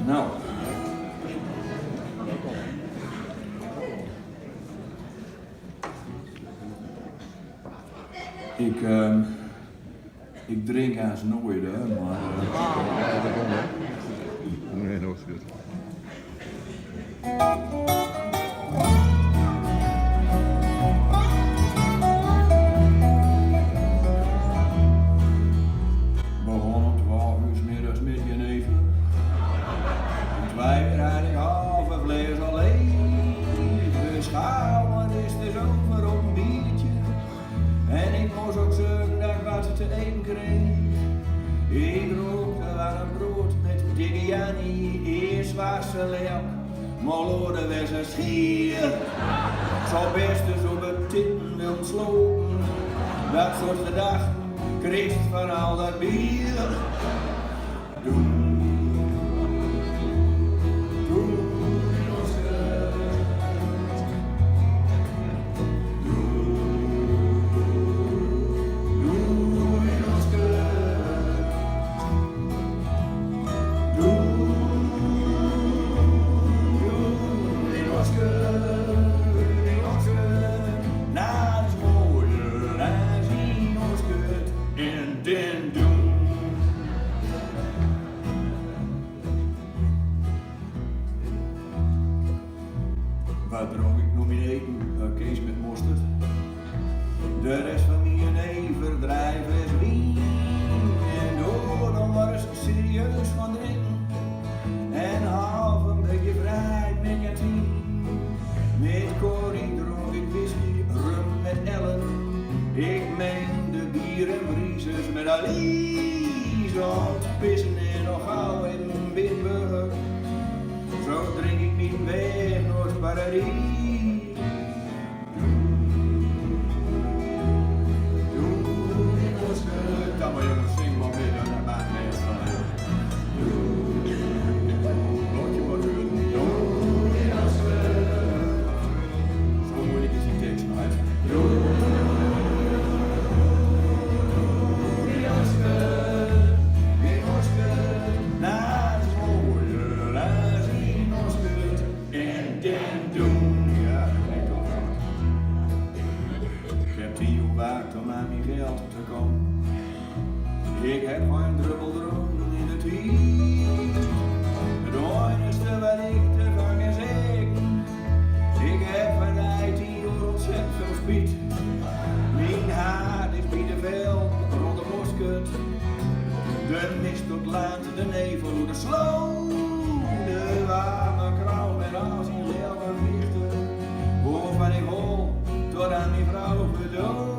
Nou. Ik drink haast nooit, hè, maar... Nee, dat is goed. Begon om 12 uur 's middags met je neven. Om 2 uur had ik halve vlees alleen. De schouw, het is dus over op een biertje. En ik moest ook zorgen dat ik wat te eten kreeg. Ik rookte warm brood met dikke Jannie. Eerst was ze leuk, maar later was ze schier. Ik zou best eens op het titten willen slopen. Dat soort gedachten kreeg van al dat bier. Doen. Wat dronk ik nog in eten? Kees met mosterd. De rest van mijn never drijven is wien. En door dan maar eens serieus van drinken. En half een beetje vrij met je team. Met Corrie dronk ik whisky, rum met Ellen. Ik meng de bier en briezes met Alice. Om te pissen en nog gauw in Witburg. Zo drink ik niet weg naar het paradijs. Kom maar jongens, zing maar mee, dan maakt mij het van hem. Lotje maar doen. Zo moeilijk is die tekst nog uit. Om aan mijn geld te komen. Ik heb geen druppel dronken in het wiet. Het enigste wat ik ervan kan zeggen. Ik heb van 18 uur ontzettend veel spiet. Mijn haat is bij de veld rond de mosket. De mist tot laat, de nevel door de sloot. De warme krauw met al zijn leven vliegten. Waarvan ik hol tot aan die vrouw gedood.